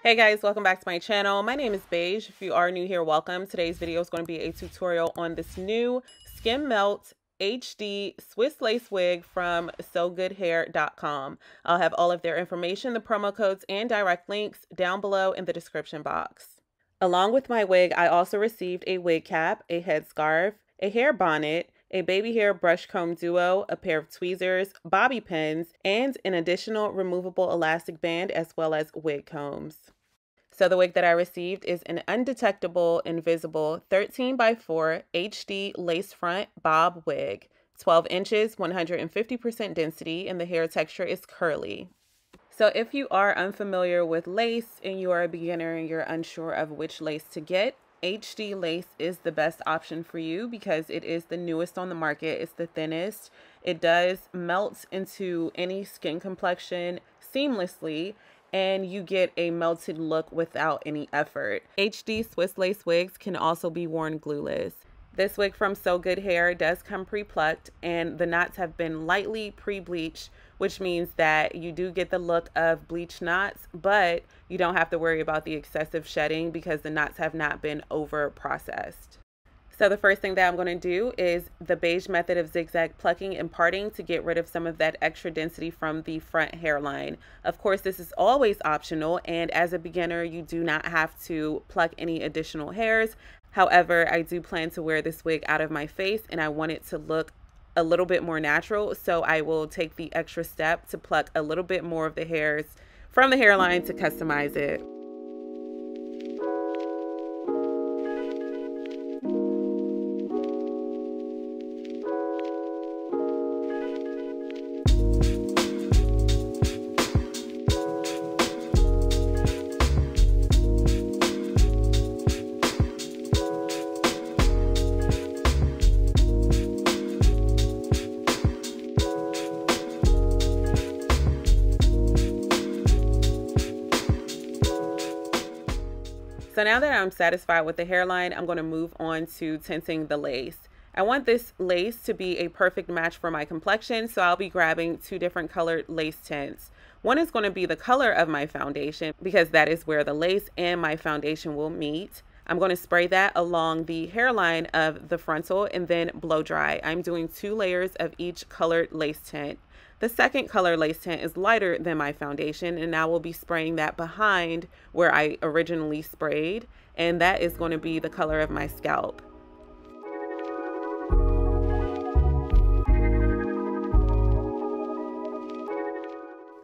Hey guys, welcome back to my channel. My name is Beige. If you are new here, welcome. Today's video is going to be a tutorial on this new Skim Melt HD Swiss lace wig from Sogoodhair.com. I'll have all of their information, the promo codes, and direct links down below in the description box. Along with my wig, I also received a wig cap, a headscarf, a hair bonnet, a baby hair brush comb duo, a pair of tweezers, bobby pins, and an additional removable elastic band as well as wig combs. So the wig that I received is an Undetectable Invisible 13x4 HD lace front bob wig, 12 inches, 150% density, and the hair texture is curly. So if you are unfamiliar with lace and you are a beginner and you're unsure of which lace to get, HD lace is the best option for you because it is the newest on the market. It's the thinnest. It does melt into any skin complexion seamlessly, and you get a melted look without any effort. HD Swiss lace wigs can also be worn glueless. This wig from Sogoodhair does come pre-plucked, and the knots have been lightly pre-bleached, which means that you do get the look of bleached knots, but you don't have to worry about the excessive shedding because the knots have not been over processed. So the first thing that I'm going to do is the beige method of zigzag plucking and parting to get rid of some of that extra density from the front hairline. Of course, this is always optional, and as a beginner, you do not have to pluck any additional hairs. However, I do plan to wear this wig out of my face, and I want it to look a little bit more natural, so I will take the extra step to pluck a little bit more of the hairs from the hairline to customize it. So now that I'm satisfied with the hairline, I'm going to move on to tinting the lace. I want this lace to be a perfect match for my complexion, so I'll be grabbing two different colored lace tints. One is going to be the color of my foundation because that is where the lace and my foundation will meet. I'm going to spray that along the hairline of the frontal and then blow dry. I'm doing 2 layers of each colored lace tint. The second color lace tint is lighter than my foundation, and I will be spraying that behind where I originally sprayed, and that is going to be the color of my scalp.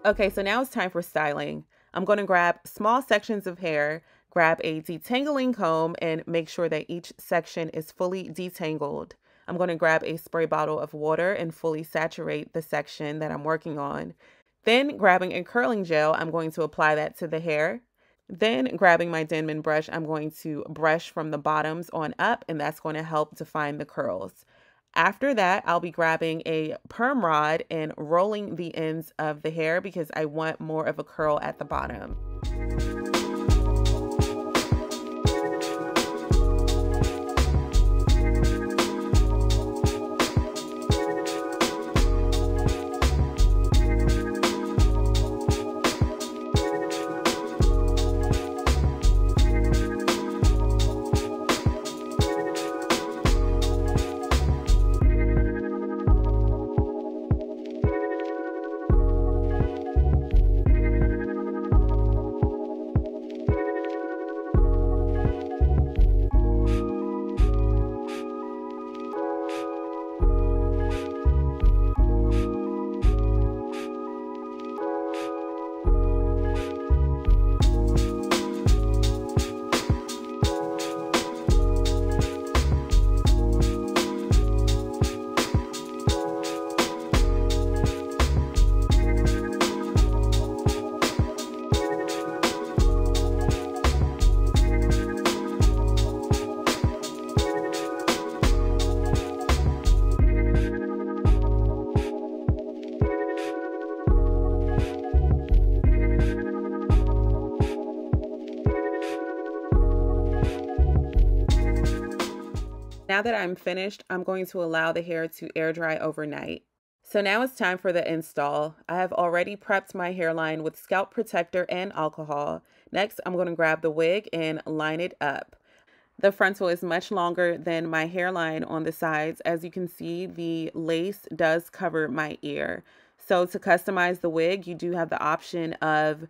Okay, so now it's time for styling. I'm going to grab small sections of hair, grab a detangling comb, and make sure that each section is fully detangled. I'm going to grab a spray bottle of water and fully saturate the section that I'm working on. Then grabbing a curling gel, I'm going to apply that to the hair. Then grabbing my Denman brush, I'm going to brush from the bottoms on up, and that's going to help define the curls. After that, I'll be grabbing a perm rod and rolling the ends of the hair because I want more of a curl at the bottom. Now that I'm finished, I'm going to allow the hair to air dry overnight. So now it's time for the install. I have already prepped my hairline with scalp protector and alcohol. Next, I'm going to grab the wig and line it up. The frontal is much longer than my hairline on the sides. As you can see, the lace does cover my ear. So to customize the wig, you do have the option of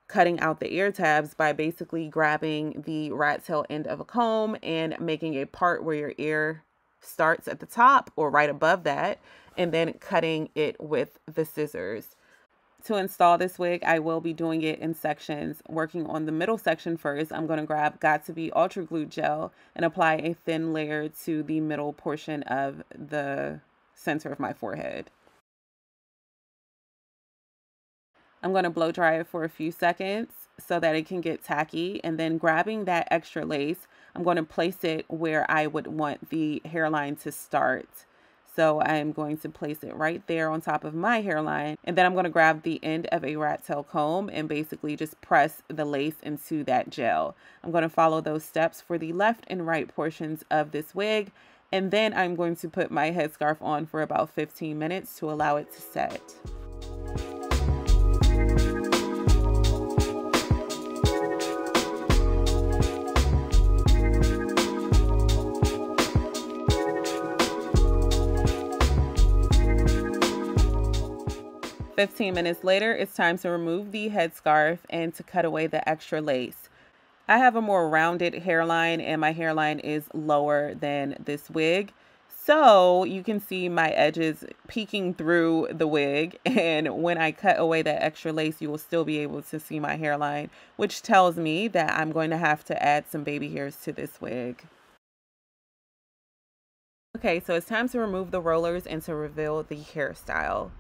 cutting out the ear tabs by basically grabbing the rat tail end of a comb and making a part where your ear starts at the top or right above that, and then cutting it with the scissors. To install this wig, I will be doing it in sections. Working on the middle section first, I'm going to grab Got2b Ultra Glue Gel and apply a thin layer to the middle portion of the center of my forehead. I'm going to blow dry it for a few seconds so that it can get tacky, and then grabbing that extra lace, I'm going to place it where I would want the hairline to start. So I'm going to place it right there on top of my hairline, and then I'm going to grab the end of a rat tail comb and basically just press the lace into that gel. I'm going to follow those steps for the left and right portions of this wig, and then I'm going to put my headscarf on for about 15 minutes to allow it to set. "15 minutes later, it's time to remove the headscarf and to cut away the extra lace. I have a more rounded hairline and my hairline is lower than this wig. So you can see my edges peeking through the wig, and when I cut away that extra lace, you will still be able to see my hairline, which tells me that I'm going to have to add some baby hairs to this wig. Okay, so it's time to remove the rollers and to reveal the hairstyle.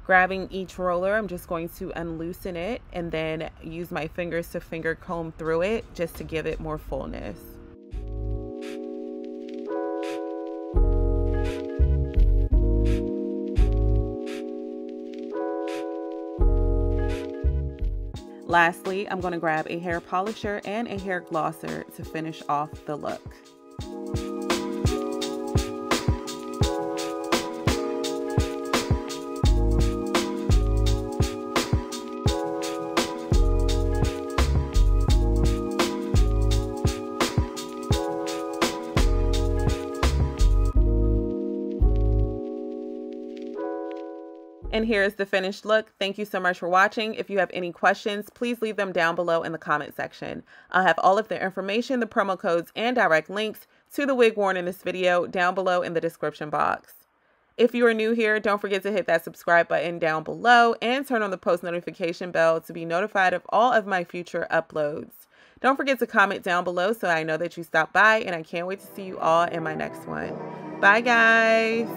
Grabbing each roller, I'm just going to unloosen it and then use my fingers to finger comb through it just to give it more fullness. Lastly, I'm going to grab a hair polisher and a hair glosser to finish off the look. And here's the finished look. Thank you so much for watching. If you have any questions, please leave them down below in the comment section. I'll have all of the information, the promo codes, and direct links to the wig worn in this video down below in the description box. If you are new here, don't forget to hit that subscribe button down below and turn on the post notification bell to be notified of all of my future uploads. Don't forget to comment down below so I know that you stopped by, and I can't wait to see you all in my next one. Bye, guys.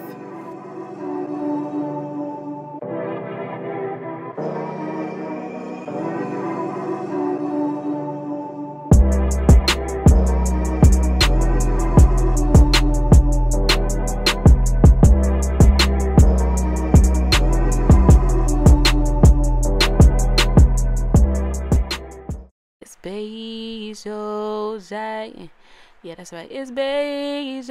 Beige, yeah, that's right. It's beige,